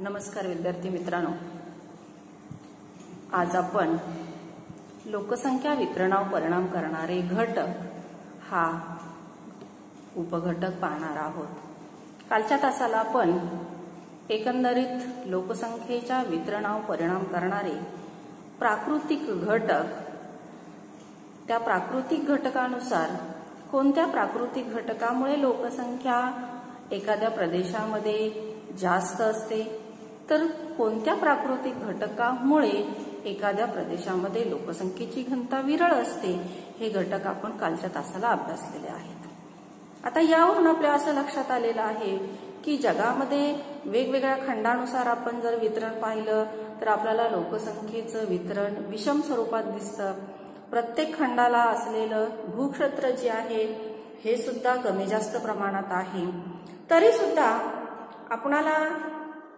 नमस्कार विद्यार्थी मित्रांनो, आज आपण लोकसंख्या वितरणावर परिणाम करणारे घटक हा उपघटक पाहणार आहोत। कालच्या तासाला आपण एकंदरीत लोकसंख्येच्या वितरणावर परिणाम करणारे प्राकृतिक घटक, त्या प्राकृतिक घटकानुसार कोणत्या प्राकृतिक घटकामुळे लोकसंख्या एखाद्या प्रदेशामध्ये जास्त असते, तर कोणत्या प्राकृतिक घटकामुळे एखाद्या प्रदेशामध्ये लोकसंख्येची घनता विरळ असते, हे घटक आपण कालच्या तासाला अभ्यासलेले आहेत। आता यावरून आपल्या असं लक्षात आलेलं आहे की जगामध्ये वेगवेगळ्या खंडानुसार आपण जर वितरण पाहिलं तर आपल्याला लोकसंख्येचं वितरण विषम स्वरूपात दिसतं। प्रत्येक खंडाला असलेलं भूक्षेत्र जे आहे हे सुद्धा कमी जास्त प्रमाणात आहे। तरी सुद्धा आपणाला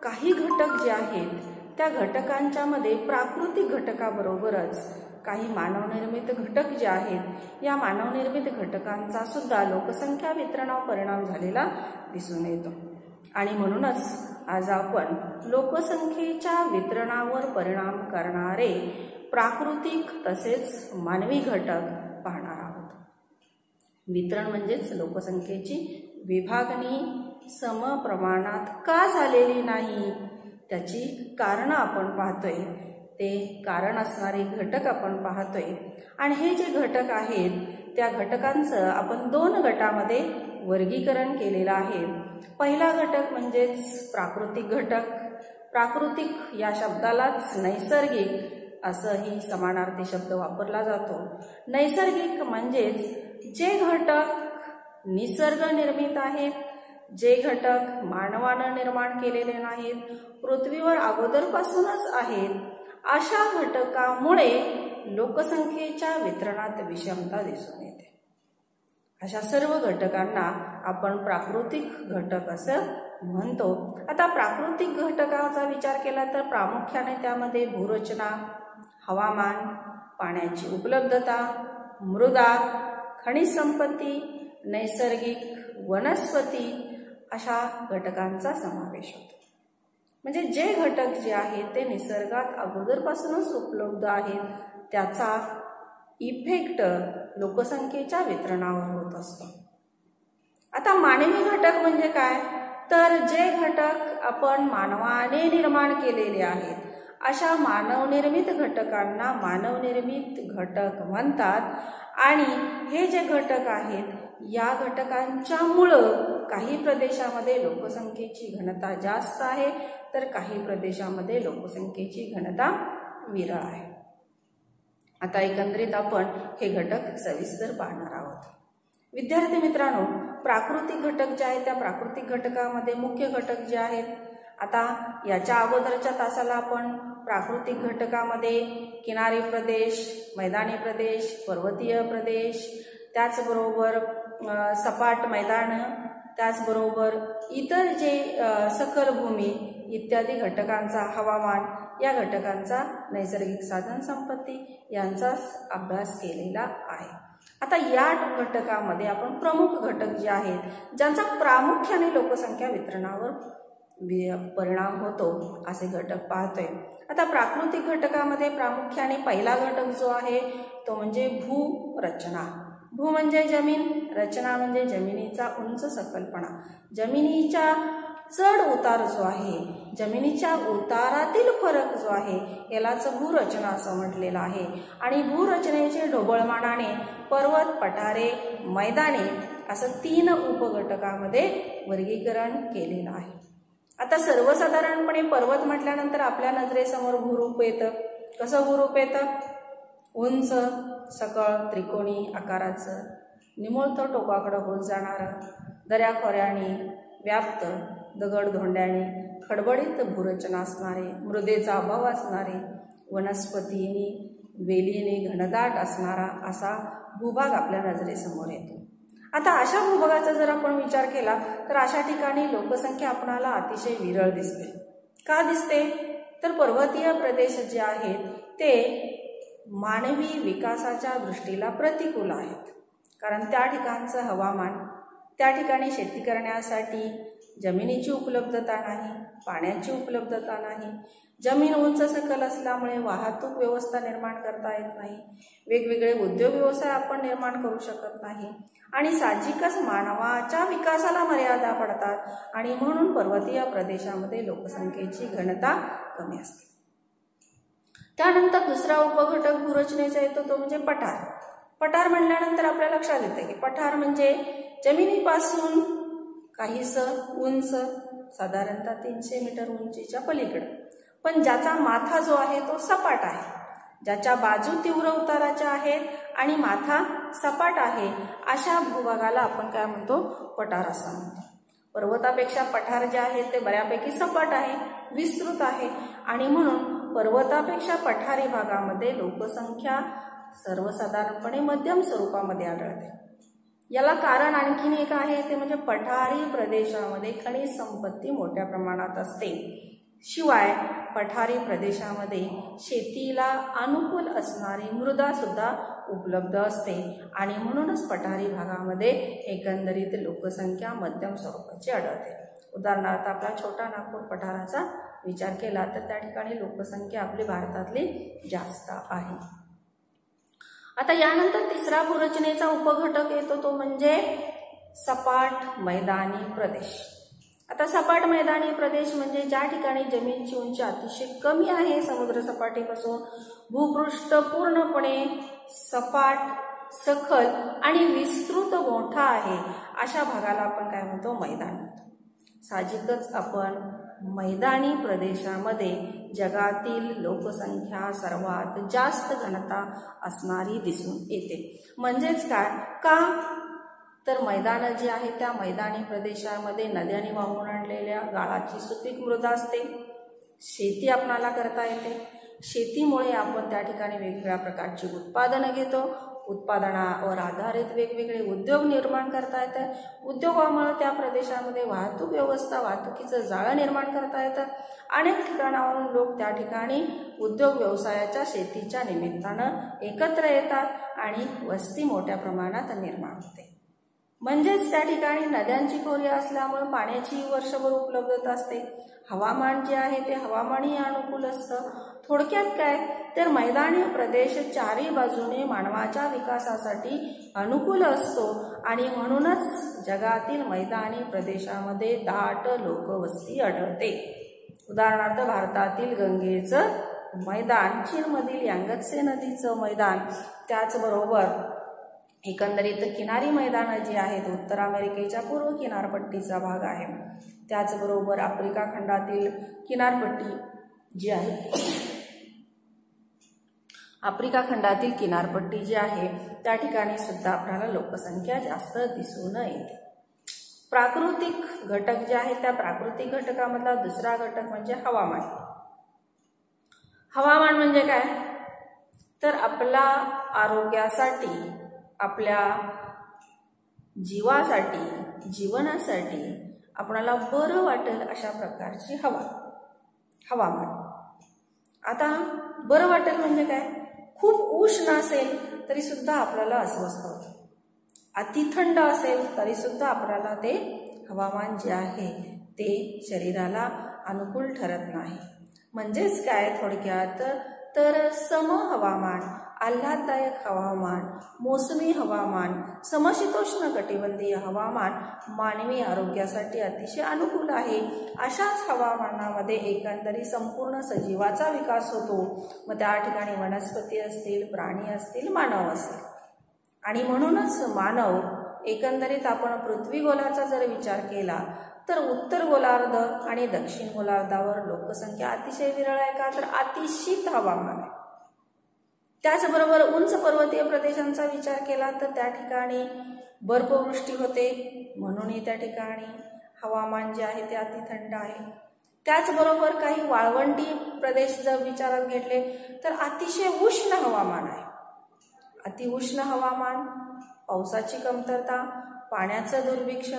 काही घटक जे आहेत त्या घटकांच्या मध्ये प्राकृतिक घटकाबरोबरच काही मानवनिर्मित घटक जे आहेत, या मानवनिर्मित घटकांचा सुद्धा लोकसंख्या वितरणावर परिणाम झालेला दिसून येतो। आणि म्हणूनच आज आपण लोकसंख्येच्या वितरणावर परिणाम करणारे प्राकृतिक तसेच मानवी घटक पाहणार आहोत। वितरण म्हणजेच लोकसंख्येची विभागणी समप्रमाणात का झालेली नाही, त्याची कारण आपण पाहतोय, ते कारण असणारे घटक आपण पाहतोय। आणि हे जे घटक आहेत त्या घटकांचं आपण दोन गटामध्ये वर्गीकरण केलेलं आहे। पहिला घटक म्हणजेच प्राकृतिक घटक। प्राकृतिक या शब्दालाच नैसर्गिक असंही समानार्थी शब्द वापरला जातो। नैसर्गिक म्हणजेच जे घटक निसर्ग निर्मित आहेत, जे घटक मानवानं निर्माण केलेले नाहीत, पृथ्वीवर अगोदरपासूनच आहेत, अशा घटकामुळे लोकसंख्येच्या वितरणात विषमता दिसून येते। अशा सर्व घटकांना आपण प्राकृतिक घटक असं म्हणतो। आता प्राकृतिक घटकाचा विचार केला तर प्रामुख्याने त्यामध्ये भूरचना, हवामान, पाण्याची उपलब्धता, मृदा, खनिज संपत्ती, नैसर्गिक वनस्पती अशा घटकांचा समावेश होतो। म्हणजे जे घटक जे आहेत ते निसर्गात अगोदरपासूनच उपलब्ध आहेत, त्याचा इफेक्ट लोकसंख्येच्या वितरणावर होत असतो। आता मानवी घटक म्हणजे काय, तर जे घटक आपण मानवाने निर्माण केलेले आहेत अशा मानवनिर्मित घटकांना मानवनिर्मित घटक म्हणतात। आणि हे जे घटक आहेत या घटकांच्यामुळं काही प्रदेशामध्ये लोकसंख्येची घनता जास्त आहे, तर काही प्रदेशामध्ये लोकसंख्येची घनता विरळ आहे। आता एकंदरीत आपण हे घटक सविस्तर पाहणार आहोत। विद्यार्थी मित्रांनो, प्राकृतिक घटक जे आहेत त्या प्राकृतिक घटकामध्ये मुख्य घटक जे आहेत, आता याच्या अगोदरच्या तासाला आपण प्राकृतिक घटकामध्ये किनारी प्रदेश, मैदानी प्रदेश, पर्वतीय प्रदेश, त्याचबरोबर सपाट मैदान, त्याचबरोबर इतर जे सखल भूमी इत्यादी घटकांचा, हवामान या घटकांचा, नैसर्गिक साधन संपत्ती यांचा अभ्यास केलेला आहे। आता या घटकामध्ये आपण प्रमुख घटक जे आहेत ज्यांचा प्रामुख्याने लोकसंख्या वितरणावर परिणाम होतो असे घटक पाहतोय। आता प्राकृतिक घटकामध्ये प्रामुख्याने पहिला घटक जो आहे तो म्हणजे भूरचना। भू म्हणजे जमीन, रचना म्हणजे जमिनीचा उंच सकलपणा, जमिनीच्या चढ उतार जो आहे, जमिनीच्या उतारातील फरक जो आहे यालाच भूरचना असं म्हटलेलं आहे। आणि भूरचनेचे ढोबळमानाने पर्वत, पठारे, मैदाने असं 3 उपघटकामध्ये वर्गीकरण केलेलं आहे। आता सर्वसाधारणपणे पर्वत म्हटल्यानंतर आपल्या नजरेसमोर भूरूप येतं। कसं भूरूप येतं? उंच, सकळ, त्रिकोणी आकाराचं, निमुळतं टोकाकडं होत जाणारं, दऱ्याखोऱ्याने व्याप्त, दगडधोंड्याने खडबडीत भूरचना असणारे, मृदेचा अभाव असणारे, वनस्पतींनी वेलीने घनदाट असणारा असा भूभाग आपल्या नजरेसमोर येतो। आता अशा भूभागाचा जर आपण विचार केला तर अशा ठिकाणी लोकसंख्या आपणाला अतिशय विरळ दिसते। का दिसते? तर पर्वतीय प्रदेश जे आहेत ते मानवी विकासाच्या दृष्टीला प्रतिकूल आहेत। कारण त्या ठिकाणचं हवामान, त्या ठिकाणी शेती करण्यासाठी जमिनीची उपलब्धता नाही, पाण्याची उपलब्धता नाही, जमीन उंच सखल असल्यामुळे वाहतूक व्यवस्था निर्माण करता येत नाही, वेगवेगळे उद्योग व्यवसाय आपण निर्माण करू शकत नाही आणि साहजिकच मानवाच्या विकासाला मर्यादा पडतात आणि म्हणून पर्वतीय प्रदेशामध्ये लोकसंख्येची घनता कमी असते. त्यानंतर दुसरा उपघटक भूरचनेचा येतो तो म्हणजे पठार. पठार म्हणल्यानंतर आपल्या लक्षात येते की पठार म्हणजे जमिनीपासून काहीसं उंच, साधारणतः 300 मीटर उंचीच्या पलीकडे, पण ज्याचा माथा जो आहे तो सपाट आहे, ज्याच्या बाजू तीव्र उताराच्या आहेत आणि माथा सपाट आहे, अशा भूभागाला आपण काय म्हणतो, पठार असं म्हणतो. पर्वतापेक्षा पठार जे आहे ते बऱ्यापैकी सपाट आहे, विस्तृत आहे आणि म्हणून पर्वतापेक्षा पठारी भागामध्ये लोकसंख्या सर्वसाधारणपणे मध्यम स्वरूपामध्ये आढळते. याला कारण आणखीन एक आहे ते म्हणजे पठारी प्रदेशामध्ये खनिज संपत्ती मोठ्या प्रमाणात असते. शिवाय पठारी प्रदेशामध्ये शेतीला अनुकूल असणारी मृदा सुद्धा उपलब्ध असते आणि म्हणूनच पठारी भागामध्ये एकंदरीत लोकसंख्या मध्यम स्वरूपाची आढळते. उदाहरणार्थ आपला छोटा नागपूर पठाराचा विचार केला तर त्या ठिकाणी लोकसंख्या आपली भारतातली जास्त आहे. आता यानंतर तिसरा भूरचनेचा उपघटक येतो तो म्हणजे सपाट मैदानी प्रदेश. आता सपाट मैदानी प्रदेश म्हणजे ज्या ठिकाणी जमिनीची उंची अतिशय कमी आहे समुद्र सपाटीपासून, भूपृष्ठ पूर्णपणे सपाट, सखल आणि विस्तृत मोठा आहे, अशा भागाला आपण काय म्हणतो, मैदान म्हणतो. साहजिकच आपण मैदानी प्रदेशामध्ये जगातील लोकसंख्या सर्वात जास्त घनता असणारी दिसून येते. म्हणजेच काय का तर मैदानं जी आहेत त्या मैदानी प्रदेशामध्ये नद्यांनी वाहून आणलेल्या गाळाची सुपीक मृदा असते, शेती आपणाला करता येते, शेतीमुळे आपण त्या ठिकाणी वेगवेगळ्या प्रकारची उत्पादनं घेतो, उत्पादनावर आधारित वेगवेगळे उद्योग निर्माण करता येतात, उद्योगामुळे त्या प्रदेशामध्ये वाहतूक व्यवस्था, वाहतुकीचं जाळं निर्माण करता येतं, अनेक ठिकाणावरून लोक त्या ठिकाणी उद्योग व्यवसायाच्या शेतीच्या निमित्तानं एकत्र येतात आणि वस्ती मोठ्या प्रमाणात निर्माण होते. म्हणजेच त्या ठिकाणी नद्यांची खोरी असल्यामुळे पाण्याची वर्षभर उपलब्धता असते, हवामान जे आहे ते हवामानही अनुकूल असतं. थोडक्यात काय तर मैदानी प्रदेश चारी बाजूने मानवाच्या विकासासाठी अनुकूल असतो आणि म्हणूनच जगातील मैदानी प्रदेशामध्ये दाट लोकवस्ती आढळते. उदाहरणार्थ भारतातील गंगेचं मैदान, चीनमधील यांगत्से नदीचं मैदान, त्याचबरोबर एकंदरीत किनारी मैदानं जी आहेत, उत्तर अमेरिकेच्या पूर्व किनारपट्टीचा भाग आहे, त्याचबरोबर आफ्रिका खंडातील किनारपट्टी जी आहे, आफ्रिका खंडातील किनारपट्टी जी आहे त्या ठिकाणी सुद्धा आपल्याला लोकसंख्या जास्त दिसून येते. प्राकृतिक घटक जे आहेत त्या प्राकृतिक घटकामधला दुसरा घटक म्हणजे हवामान. हवामान म्हणजे काय तर आपल्या आरोग्यासाठी, आपल्या जीवासाठी, जीवनासाठी आपल्याला बरं वाटेल अशा प्रकारची हवामान. आता बरं वाटेल म्हणजे काय, खूप उष्ण असेल तरी सुद्धा आपल्याला अस्वस्थ होतं, अति थंड असेल तरी सुद्धा आपल्याला ते हवामान जे आहे ते शरीराला अनुकूल ठरत नाही. म्हणजेच काय थोडक्यात तर सम हवामान, आल्हाददायक हवामान, मोसमी हवामान, समशीतोष्ण कटिबंधीय हवामान मानवी आरोग्यासाठी अतिशय अनुकूल आहे. अशाच हवामानामध्ये एकंदरीत संपूर्ण सजीवाचा विकास होतो. मग त्या ठिकाणी वनस्पती असतील, प्राणी असतील, मानव असतील. आणि म्हणूनच मानव एकंदरीत आपण पृथ्वी गोलाचा जर विचार केला तर उत्तर गोलार्ध आणि दक्षिण गोलार्धावर लोकसंख्या अतिशय विरळ आहे का तर अतिशीत हवामान आहे. त्याचबरोबर उंच पर्वतीय प्रदेशांचा विचार केला तर त्या ठिकाणी बर्फवृष्टी होते, म्हणूनही त्या ठिकाणी हवामान जे आहे ते अति थंड आहे. त्याचबरोबर काही वाळवंटी प्रदेश जर विचारात घेतले तर अतिशय उष्ण हवामान आहे. अतिउष्ण हवामान, पावसाची कमतरता, पाण्याचं दुर्भिक्ष,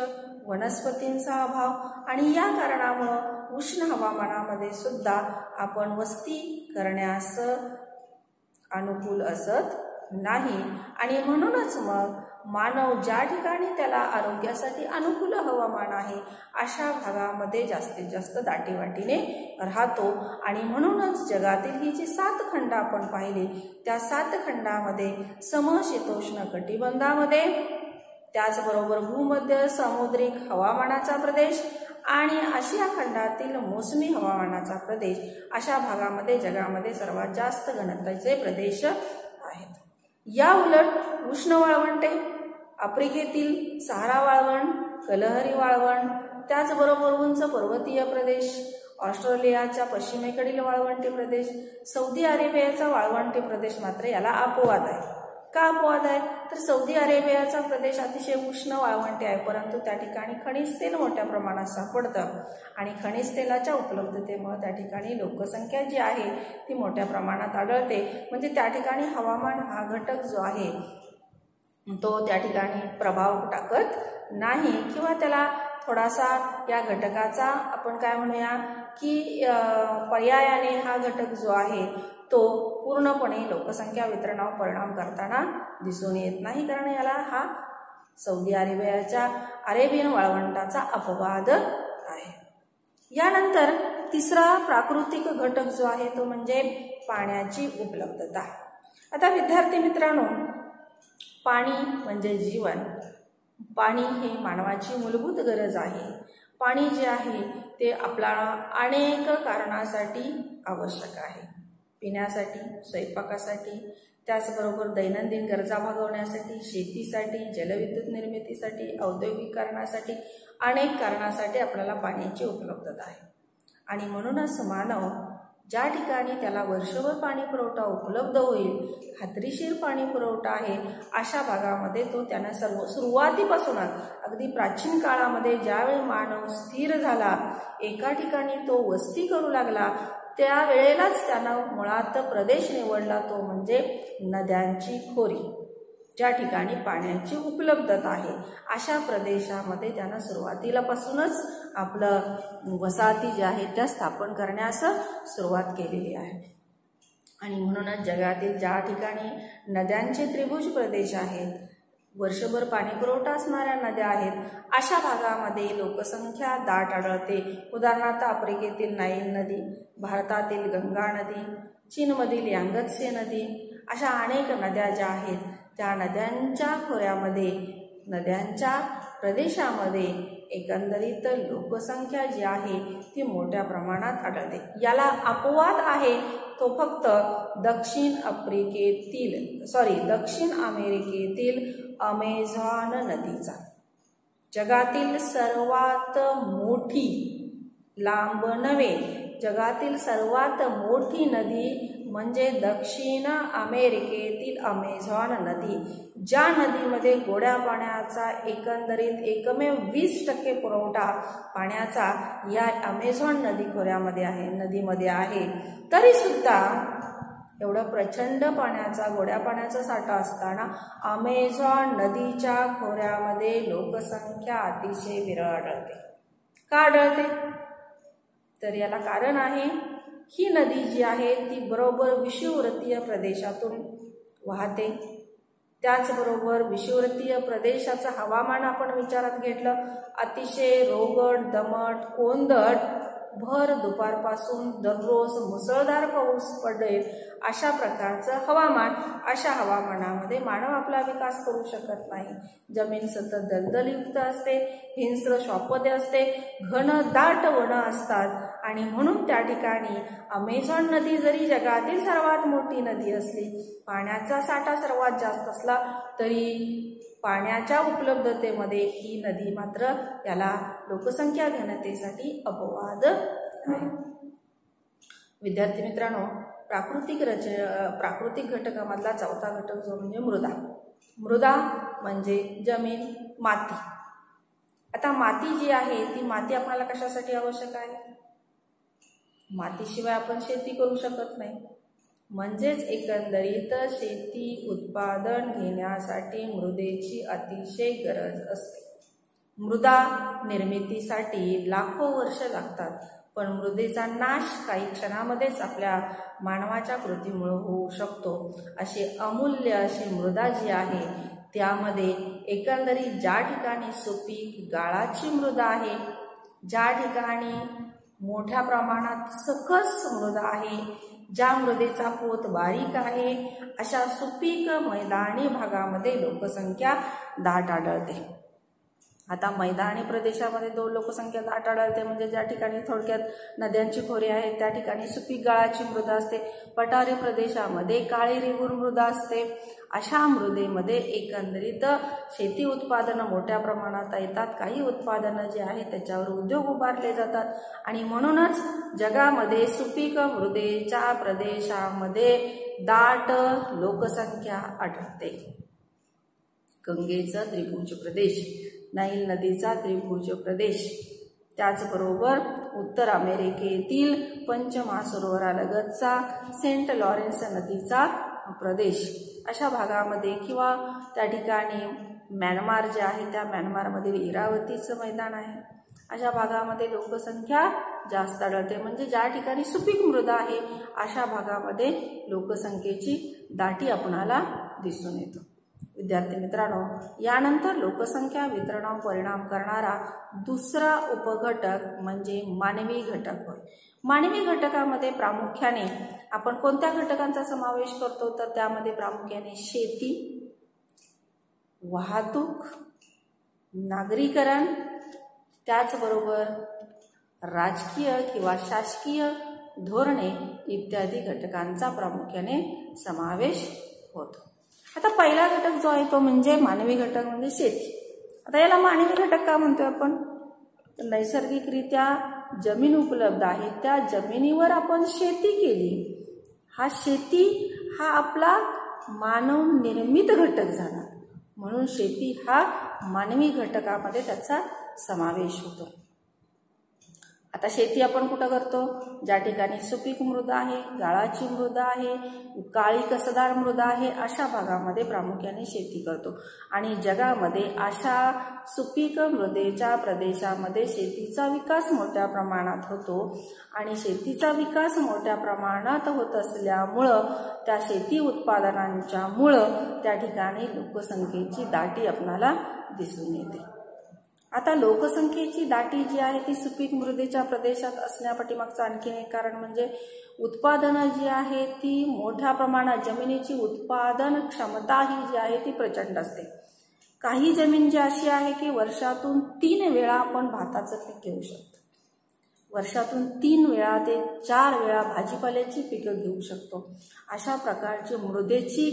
वनस्पतींचा अभाव आणि या कारणामुळे उष्ण हवामानामध्ये सुद्धा आपण वस्ती करण्यास अनुकूल असत नाही आणि म्हणूनच मग मानव ज्या ठिकाणी त्याला आरोग्यासाठी अनुकूल हवामान आहे अशा भागामध्ये जास्तीत जास्त दाटीवाटीने राहतो. आणि म्हणूनच जगातील ही जी 7 खंड आपण पाहिली त्या 7 खंडामध्ये समशीतोष्ण कटिबंधामध्ये, त्याचबरोबर भूमध्य सामुद्रिक हवामानाचा प्रदेश आणि आशिया खंडातील मोसमी हवामानाचा प्रदेश अशा भागामध्ये जगामध्ये सर्वात जास्त घनतेचे प्रदेश आहेत. या उलट उष्ण वाळवंटे, आफ्रिकेतील सहारा वाळवंट, कलहरी वाळवंट, त्याचबरोबर उंच पर्वतीय प्रदेश, ऑस्ट्रेलियाच्या पश्चिमेकडील वाळवंटी प्रदेश, सौदी अरेबियाचा वाळवंटी प्रदेश मात्र याला अपवाद आहे. का अपवाद आहे तर सौदी अरेबियाचा प्रदेश अतिशय उष्ण वाळवंटी आहे, परंतु त्या ठिकाणी खनिज तेल मोठ्या प्रमाणात सापडतं आणि खनिज तेलाच्या उपलब्धतेमुळे त्या ठिकाणी लोकसंख्या जी आहे ती मोठ्या प्रमाणात आढळते. म्हणजे त्या ठिकाणी हवामान हा घटक जो आहे तो त्या ठिकाणी प्रभाव टाकत नाही किंवा त्याला थोडासा या घटकाचा आपण काय म्हणूया की पर्यायाने हा घटक जो आहे तो पूर्णपणे लोकसंख्या वितरणावर परिणाम करताना दिसून येत नाही, कारण याला हा सौदी अरेबियाच्या अरेबियन वाळवंटाचा अपवाद आहे. यानंतर तिसरा प्राकृतिक घटक जो आहे तो म्हणजे पाण्याची उपलब्धता. आता विद्यार्थी मित्रांनो, पाणी म्हणजे जीवन. पाणी हे मानवाची मूलभूत गरज आहे. पाणी जे आहे ते आपल्याला अनेक कारणासाठी आवश्यक आहे. पिण्यासाठी, स्वयंपाकासाठी, त्याचबरोबर दैनंदिन गरजा भागवण्यासाठी, शेतीसाठी, जलविद्युत निर्मितीसाठी, औद्योगिक कारणासाठी, अनेक कारणासाठी आपल्याला पाण्याची उपलब्धता आहे. आणि म्हणूनच मानव ज्या ठिकाणी त्याला वर्षभर पाणी पुरवठा उपलब्ध होईल, खात्रीशीर पाणी पुरवठा आहे अशा भागामध्ये तो त्यानं सुरुवातीपासूनच अगदी प्राचीन काळामध्ये ज्यावेळी मानव स्थिर झाला, एका ठिकाणी तो वस्ती करू लागला, त्यावेळेलाच त्यानं मुळात प्रदेश निवडला तो म्हणजे नद्यांची खोरी. ज्या ठिकाणी पाण्याची उपलब्धता आहे अशा प्रदेशामध्ये त्यानं सुरुवातीलापासूनच आपलं वसाहती ज्या आहेत त्या स्थापन करण्यास सुरुवात केलेली आहे. आणि म्हणूनच जगातील ज्या ठिकाणी नद्यांचे त्रिभुज प्रदेश आहेत, वर्षभर पाणी पुरवठा असणाऱ्या नद्या आहेत, अशा भागामध्ये लोकसंख्या दाट आढळते. उदाहरणार्थ आफ्रिकेतील नाईल नदी, भारतातील गंगा नदी, चीनमधील यांगत्से नदी, अशा अनेक नद्या ज्या आहेत त्या नद्यांच्या खोऱ्यामध्ये, नद्यांच्या प्रदेशामध्ये एकंदरीत लोकसंख्या जी आहे ती मोठ्या प्रमाणात आढळते. याला अपवाद आहे तो फक्त दक्षिण अमेरिकेतील अमेझॉन नदीचा. जगातील सर्वात मोठी, लांब नव्हे, जगातील सर्वात मोठी नदी म्हणजे दक्षिण अमेरिकेतील अमेझॉन नदी, ज्या नदीमध्ये गोड्या पाण्याचा एकंदरीत एकमेव 20% पुरवठा पाण्याचा या अमेझॉन नदी खोऱ्यामध्ये आहे, नदीमध्ये आहे. तरी सुद्धा एवढं प्रचंड पाण्याचा, गोड्या पाण्याचा साठा असताना अमेझॉन नदीच्या खोऱ्यामध्ये लोकसंख्या अतिशय विरळ आढळते. का आढळते तर याला कारण आहे, ही नदी जी आहे ती बरोबर विषुववृत्तीय प्रदेशातून वाहते. त्याचबरोबर विषुववृत्तीय प्रदेशाचं हवामान आपण विचारात घेतलं, अतिशय रोगट, दमट, कोंदट, भर दुपारपासून दररोज मुसळधार पाऊस पडेल अशा प्रकारचं हवामान. अशा हवामानामध्ये मानव आपला विकास करू शकत नाही. जमीन सतत दलदलयुक्त असते, हिंस्र श्वापदे असते, घन दाट वनं असतात. आणि म्हणून त्या ठिकाणी अमेझॉन नदी जरी जगातील सर्वात मोठी नदी असली, पाण्याचा साठा सर्वात जास्त असला तरी पाण्याच्या उपलब्धतेमध्ये ही नदी मात्र याला लोकसंख्या घनतेसाठी अपवाद आहे. विद्यार्थी मित्रांनो, प्राकृतिक घटकामधला चौथा घटक जो म्हणजे मृदा. मृदा म्हणजे जमीन, माती. आता माती जी आहे ती माती आपल्याला कशासाठी आवश्यक आहे? मातीशिवाय आपण शेती करू शकत नाही. म्हणजेच एकंदरीत शेती उत्पादन घेण्यासाठी मृदेची अतिशय गरज असते. मृदा निर्मितीसाठी लाखो वर्ष लागतात, पण मृदेचा नाश काही क्षणामध्येच आपल्या मानवाच्या कृतीमुळे होऊ शकतो. अशी अमूल्य अशी मृदा जी आहे त्यामध्ये एकंदरीत ज्या ठिकाणी सुपीक गाळाची मृदा आहे, ज्या ठिकाणी मोठ्या प्रमाणात सकस मृदा आहे, ज्या मृदेचा पोत बारीक आहे, अशा सुपीक मैदानी भागामध्ये लोकसंख्या दाट आढळते. आता मैदानी प्रदेशामध्ये लोकसंख्या दाट आढळते म्हणजे ज्या ठिकाणी थोडक्यात नद्यांची खोरे आहेत त्या ठिकाणी सुपीक गाळाची मृदा असते. पठारी प्रदेशामध्ये काळी रेगूर मृदा असते. अशा मृदेमध्ये एकंदरीत शेती उत्पादनं मोठ्या प्रमाणात येतात. काही उत्पादनं जे आहेत त्याच्यावर उद्योग उभारले जातात आणि म्हणूनच जगामध्ये सुपीक मृदेच्या प्रदेशामध्ये दाट लोकसंख्या आढळते. गंगेचा त्रिभुज प्रदेश, नाईल नदीचा त्रिभुज प्रदेश, त्याचबरोबर उत्तर अमेरिकेतील पंचमहासरोवरालगतचा सेंट लॉरेन्स नदीचा प्रदेश, अशा भागामध्ये किंवा त्या ठिकाणी म्यानमार जे आहे त्या म्यानमारमधील इरावतीचं मैदान आहे, अशा भागामध्ये लोकसंख्या जास्त आढळते. म्हणजे ज्या ठिकाणी सुपीक मृदा आहे अशा भागामध्ये लोकसंख्येची दाटी आपणाला दिसून येतो. विद्यार्थी मित्रांनो, यानंतर लोकसंख्या वितरणावर परिणाम करणारा दुसरा उपघटक म्हणजे मानवी घटक होय. मानवी घटकामध्ये प्रामुख्याने आपण कोणत्या घटकांचा समावेश करतो तर त्यामध्ये प्रामुख्याने शेती, वाहतूक, नागरीकरण, त्याचबरोबर राजकीय किंवा शासकीय धोरणे इत्यादी घटकांचा प्रामुख्याने समावेश होतो. आता पहिला घटक जो आहे तो म्हणजे मानवी घटक म्हणजे शेती. आता याला मानवी घटक का म्हणतोय आपण? नैसर्गिकरित्या जमीन उपलब्ध आहे, त्या जमिनीवर आपण शेती केली, शेती हा आपला मानव निर्मित घटक झाला, म्हणून शेती हा मानवी घटकामध्ये त्याचा समावेश होतो. आता शेती आपण कुठं करतो? ज्या ठिकाणी सुपीक मृदा आहे, गाळाची मृदा आहे, काळी कसदार मृदा आहे, अशा भागामध्ये प्रामुख्याने शेती करतो. आणि जगामध्ये अशा सुपीक मृदेच्या प्रदेशामध्ये शेतीचा विकास मोठ्या प्रमाणात होतो आणि शेतीचा विकास मोठ्या प्रमाणात होत असल्यामुळं त्या शेती उत्पादनांच्यामुळं त्या ठिकाणी लोकसंख्येची दाटी आपणाला दिसून येते. आता लोकसंख्येची दाटी जी आहे ती सुपीक मृदेच्या प्रदेशात असण्यापाठीमागचं आणखीन एक कारण म्हणजे उत्पादनं जी आहे ती मोठ्या प्रमाणात, जमिनीची उत्पादन क्षमता ही जी आहे ती प्रचंड असते. काही जमीन जी अशी आहे की वर्षातून 3 वेळा आपण भाताचं पीक घेऊ शकतो, वर्षातून 3 वेळा ते 4 वेळा भाजीपाल्याची पिकं घेऊ शकतो. अशा प्रकारची मृदेची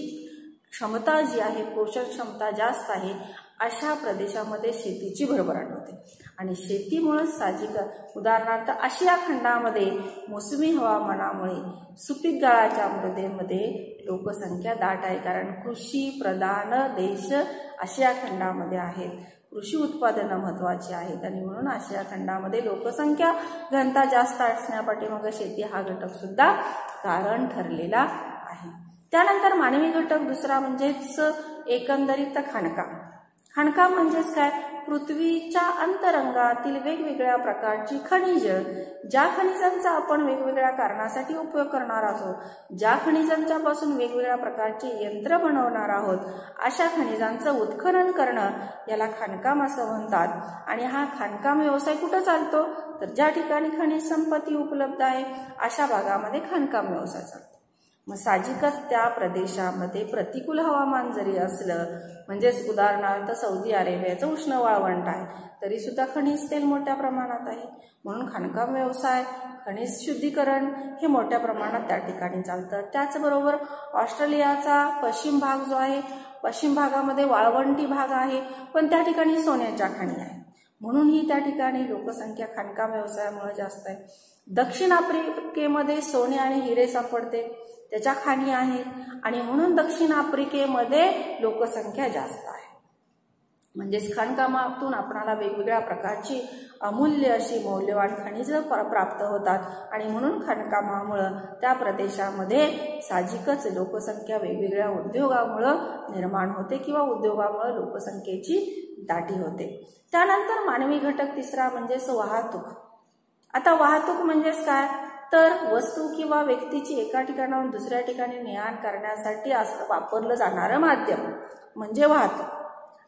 क्षमता जी आहे, पोषण क्षमता जास्त आहे, अशा प्रदेशामध्ये शेतीची भरभराट होते. आणि शेतीमुळे साहजिक, उदाहरणार्थ आशिया खंडामध्ये मोसमी हवामानामुळे सुपीक गाळाच्या मृदेमध्ये लोकसंख्या दाट आहे, कारण कृषी प्रधान देश आशिया खंडामध्ये आहेत, कृषी उत्पादनं महत्वाची आहेत आणि म्हणून आशिया खंडामध्ये लोकसंख्या घनता जास्त असण्यापाठीमागे शेती हा घटक सुद्धा कारण ठरलेला आहे. त्यानंतर मानवी घटक दुसरा म्हणजेच एकंदरीत खाणकाम. खाणकाम म्हणजेच काय? पृथ्वीच्या अंतरंगातील वेगवेगळ्या प्रकारची खनिज, ज्या खनिजांचा आपण वेगवेगळ्या कारणासाठी उपयोग करणार आहोत, ज्या खनिजांच्या पासून वेगवेगळ्या प्रकारचे यंत्र बनवणार आहोत, अशा खनिजांचं उत्खनन करणं याला खाणकाम असं म्हणतात. आणि हा खाणकाम व्यवसाय कुठं चालतो तर ज्या ठिकाणी खनिज संपत्ती उपलब्ध आहे अशा भागामध्ये खाणकाम व्यवसाय चालतो. मग साहजिकच त्या प्रदेशामध्ये प्रतिकूल हवामान जरी असलं, म्हणजेच उदाहरणार्थ सौदी अरेबियाचं उष्ण वाळवंट आहे, तरी सुद्धा खनिज तेल मोठ्या प्रमाणात आहे, म्हणून खाणकाम व्यवसाय, खनिज शुद्धीकरण हे मोठ्या प्रमाणात त्या ठिकाणी चालतं. त्याचबरोबर ऑस्ट्रेलियाचा पश्चिम भाग जो आहे, पश्चिम भागामध्ये वाळवंटी भाग आहे, पण त्या ठिकाणी सोन्याच्या खाणी आहे, म्हणून ही त्या ठिकाणी लोकसंख्या खाणकाम व्यवसायामुळे जास्त आहे. दक्षिण आफ्रिकेमध्ये सोने आणि हिरे सापडते, त्याच्या खाणी आहेत आणि म्हणून दक्षिण आफ्रिकेमध्ये लोकसंख्या जास्त आहे. म्हणजेच खाणकामातून आपणाला वेगवेगळ्या प्रकारची अमूल्य अशी मौल्यवान खनिजं प्राप्त होतात आणि म्हणून खाणकामामुळं त्या प्रदेशामध्ये साहजिकच लोकसंख्या वेगवेगळ्या उद्योगामुळं निर्माण होते किंवा उद्योगामुळं लोकसंख्येची दाटी होते. त्यानंतर मानवी घटक तिसरा म्हणजेच वाहतूक. आता वाहतूक म्हणजेच काय तर वस्तू किंवा व्यक्तीची एका ठिकाणाहून दुसऱ्या ठिकाणी ने-आण करण्यासाठी वापरलं जाणारं माध्यम म्हणजे वाहतूक.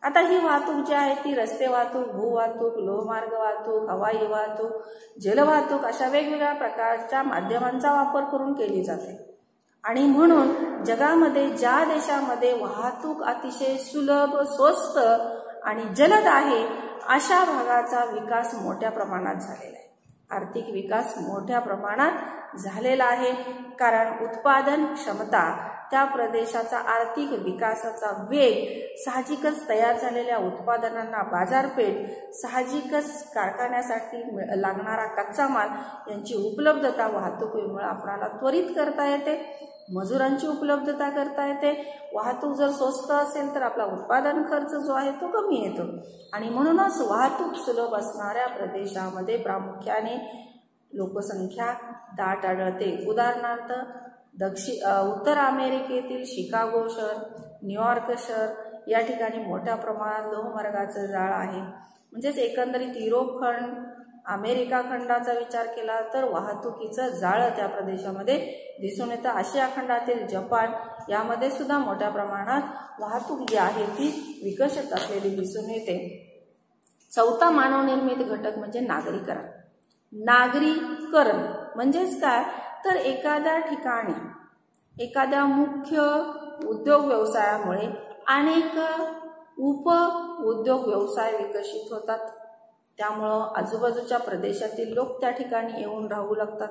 आता ही वाहतूक जी आहे ती रस्ते वाहतूक, भूवाहतूक, लोहमार्ग वाहतूक, हवाई वाहतूक, जलवाहतूक अशा वेगवेगळ्या प्रकारच्या माध्यमांचा वापर करून केली जाते. आणि म्हणून जगामध्ये ज्या देशामध्ये वाहतूक अतिशय सुलभ, स्वस्त आणि जलद आहे अशा भागाचा विकास मोठ्या प्रमाणात झालेला आहे. आर्थिक विकास मोठ्या प्रमाणात झालेला आहे, कारण उत्पादन क्षमता, त्या प्रदेशाचा आर्थिक विकासाचा वेग, साहजिकच तयार झालेल्या उत्पादनांना बाजारपेठ, साहजिकच कारखान्यासाठी लागणारा कच्चा माल यांची उपलब्धता वाहतुकीमुळे आपल्याला त्वरित करता येते. मजुरांची उपलब्धता करता येते. वाहतूक जर स्वस्त असेल तर आपला उत्पादन खर्च जो आहे तो कमी येतो. आणि म्हणूनच वाहतूक सुलभ असणाऱ्या प्रदेशामध्ये प्रामुख्याने लोकसंख्या दाट आढळते. उदाहरणार्थ उत्तर अमेरिकेतील शिकागो शहर, न्यूयॉर्क शहर या ठिकाणी मोठ्या प्रमाणात लोहमार्गाचं जाळ आहे. म्हणजेच एकंदरीत युरोप खंड, अमेरिका खंडाचा विचार केला तर वाहतुकीचं जाळं त्या प्रदेशामध्ये दिसून येतं. आशिया खंडातील जपान यामध्ये सुद्धा मोठ्या प्रमाणात वाहतूक जी आहे ती विकसित असलेली दिसून येते. चौथा मानवनिर्मित घटक म्हणजे नागरीकरण. नागरीकरण म्हणजेच काय तर एखाद्या ठिकाणी एखाद्या मुख्य उद्योग व्यवसायामुळे अनेक उप उद्योग व्यवसाय विकसित होतात. त्यामुळं आजूबाजूच्या प्रदेशातील लोक त्या ठिकाणी येऊन राहू लागतात.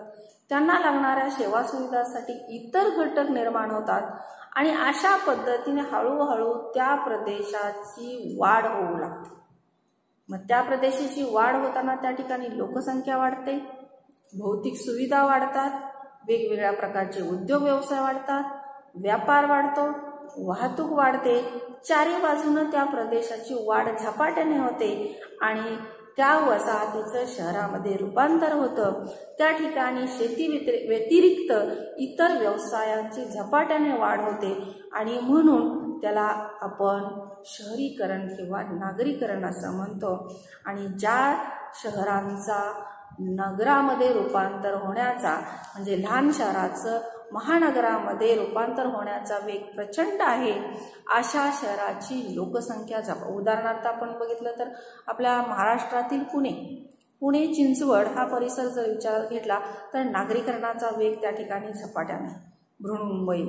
त्यांना लागणाऱ्या सेवा सुविधांसाठी इतर घटक निर्माण होतात आणि अशा पद्धतीने हळूहळू त्या प्रदेशाची वाढ होऊ लागते. मग त्या प्रदेशाची वाढ होताना त्या ठिकाणी लोकसंख्या वाढते, भौतिक सुविधा वाढतात, वेगवेगळ्या प्रकारचे उद्योग व्यवसाय वाढतात, व्यापार वाढतो, वाहतूक वाढते. चारी बाजूनं त्या प्रदेशाची वाढ झपाट्याने होते आणि त्या वसाहतीचं शहरामध्ये रूपांतर होतं. त्या ठिकाणी शेती व्यतिरिक्त इतर व्यवसायांची झपाट्याने वाढ होते आणि म्हणून त्याला आपण शहरीकरण किंवा नागरीकरण असं म्हणतो. आणि ज्या शहरांचा नगरामध्ये रूपांतर होण्याचा म्हणजे लहान शहराचं महानगरामध्ये रूपांतर होण्याचा वेग प्रचंड आहे अशा शहराची लोकसंख्या उदाहरणार्थ आपण बघितलं तर आपल्या महाराष्ट्रातील पुणे चिंचवड हा परिसर जर विचारात घेतला तर नागरीकरणाचा वेग त्या ठिकाणी झपाट्याने, बृहन्मुंबई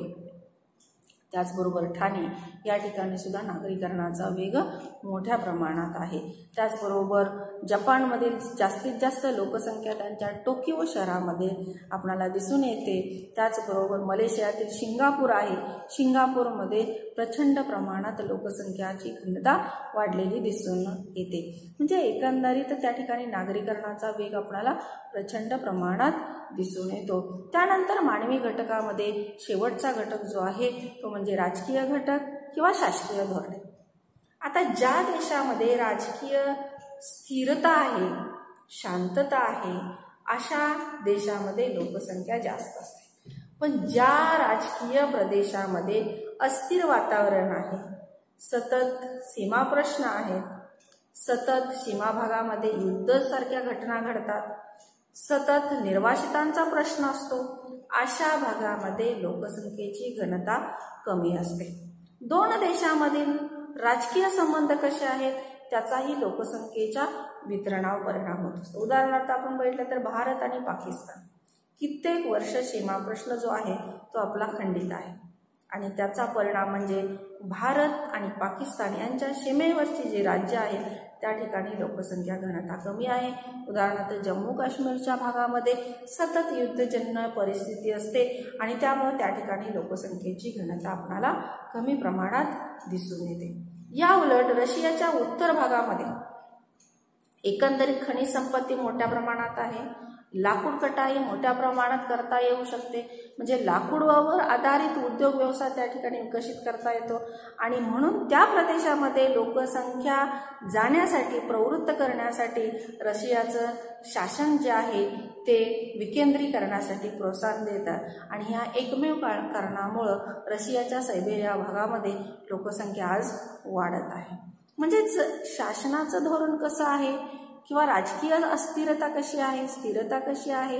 त्याचबरोबर ठाणे या ठिकाणी सुद्धा नागरीकरणाचा वेग मोठ्या प्रमाणात आहे. त्याचबरोबर जपानमधील जास्तीत जास्त लोकसंख्या त्यांच्या टोकियो शहरामध्ये आपल्याला दिसून येते. त्याचबरोबर मलेशियातील सिंगापूर आहे, सिंगापूरमध्ये प्रचंड प्रमाणात लोकसंख्याची घनता वाढलेली दिसून येते. म्हणजे एकंदरीत त्या ठिकाणी नागरीकरणाचा वेग आपल्याला प्रचंड प्रमाणात दिसून येतो. त्यानंतर मानवी घटकामध्ये शेवटचा घटक जो आहे तो म्हणजे राजकीय घटक किंवा शासकीय धोरणे. आता ज्या देशामध्ये राजकीय स्थिरता आहे, शांतता आहे अशा देशामध्ये लोकसंख्या जास्त असते. पण ज्या राजकीय प्रदेशामध्ये अस्थिर वातावरण आहे, सतत सीमा प्रश्न आहेत, सतत सीमा भागामध्ये युद्ध सारख्या घटना घडतात, सतत निर्वासितांचा प्रश्न असतो, अशा भागामध्ये लोकसंख्येची घनता कमी असते. दोन देशांमधील राजकीय संबंध कसे आहेत त्याचाही लोकसंख्येच्या वितरणावर परिणाम होत असतो. उदाहरणार्थ आपण बघितलं तर भारत आणि पाकिस्तान कित्येक वर्ष सीमा प्रश्न जो आहे तो आपला खंडित आहे आणि त्याचा परिणाम म्हणजे भारत आणि पाकिस्तान यांच्या सीमेवरची जे राज्य आहे त्या ठिकाणी लोकसंख्या घनता कमी आहे. उदाहरणार्थ जम्मू काश्मीरच्या भागामध्ये सतत युद्धजन्य परिस्थिती असते आणि त्यामुळे त्या ठिकाणी लोकसंख्येची घनता आपल्याला कमी प्रमाणात दिसून येते. या उलट रशियाच्या उत्तर भागामध्ये एकंदरीत खनिज संपत्ती मोठ्या प्रमाणात आहे, लाकूड कटाई मोठ्या प्रमाणात करता येऊ शकते. म्हणजे लाकूडवर आधारित उद्योग व्यवसाय त्या ठिकाणी विकसित करता येतो आणि म्हणून त्या प्रदेशामध्ये लोकसंख्या जाण्यासाठी प्रवृत्त करण्यासाठी रशियाचं शासन जे आहे ते विकेंद्रीकरणासाठी प्रोत्साहन देतात आणि ह्या एकमेव कारणामुळं रशियाच्या सायबेरिया भागामध्ये लोकसंख्या आज वाढत आहे. म्हणजेच शासनाचं धोरण कसं आहे किंवा राजकीय अस्थिरता कशी आहे, स्थिरता कशी आहे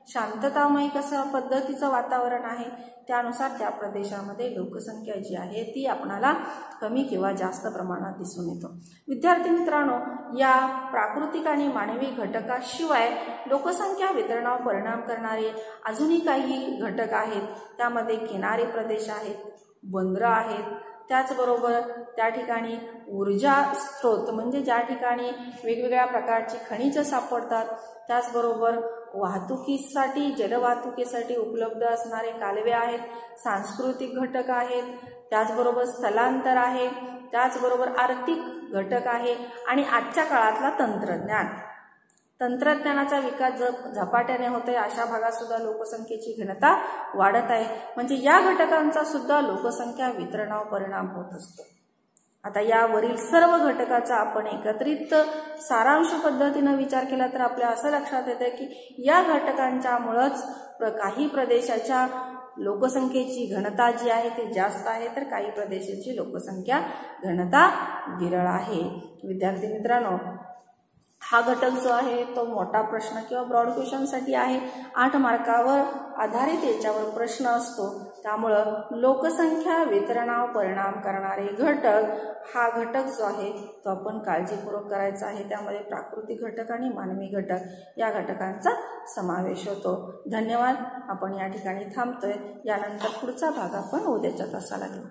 शांततामय कसं पद्धतीचं वातावरण आहे त्यानुसार त्या प्रदेशामध्ये लोकसंख्या जी आहे ती आपणाला कमी किंवा जास्त प्रमाणात दिसून येतो। विद्यार्थी मित्रांनो, या प्राकृतिक आणि मानवी घटकाशिवाय लोकसंख्या वितरणावर परिणाम करणारे अजूनही काही घटक आहेत। त्यामध्ये किनारी प्रदेश आहेत, बंदरं आहेत, त्याचबरोबर त्या ठिकाणी ऊर्जा स्रोत म्हणजे ज्या ठिकाणी वेगवेगळ्या प्रकारची खनिजं सापडतात, त्याचबरोबर वाहतुकीसाठी जलवाहतुकीसाठी उपलब्ध असणारे कालवे आहेत, सांस्कृतिक घटक आहेत, त्याचबरोबर स्थलांतर आहे, त्याचबरोबर आर्थिक घटक आहे आणि आजच्या काळातला तंत्रज्ञानाचा विकास झपाट्याने होतोय अशा भागात सुद्धा लोकसंख्येची घनता वाढत आहे। म्हणजे या घटकांचा सुद्धा लोकसंख्या वितरणावर परिणाम होत असतो। आता यावरील सर्व घटकाचा आपण एकत्रित सारांश पद्धतीने विचार केला तर आपल्या असं लक्षात येतं की या घटकांच्यामुळेच काही प्रदेशाच्या लोकसंख्येची घनता जी आहे ती जास्त आहे तर काही प्रदेशाची लोकसंख्या घनता विरळ आहे। विद्यार्थी मित्रांनो, हा घटक जो आहे तो मोठा प्रश्न किंवा ब्रॉड क्वेश्चनसाठी आहे। 8 मार्कावर आधारित याच्यावर प्रश्न असतो। त्यामुळं लोकसंख्या वितरणावर परिणाम करणारे घटक हा घटक जो आहे तो आपण काळजीपूर्वक करायचा आहे। त्यामध्ये प्राकृतिक घटक आणि मानवी घटक या घटकांचा समावेश होतो। धन्यवाद। आपण या ठिकाणी थांबतोय। यानंतर पुढचा भाग आपण उद्याच्या तासाला घेऊ।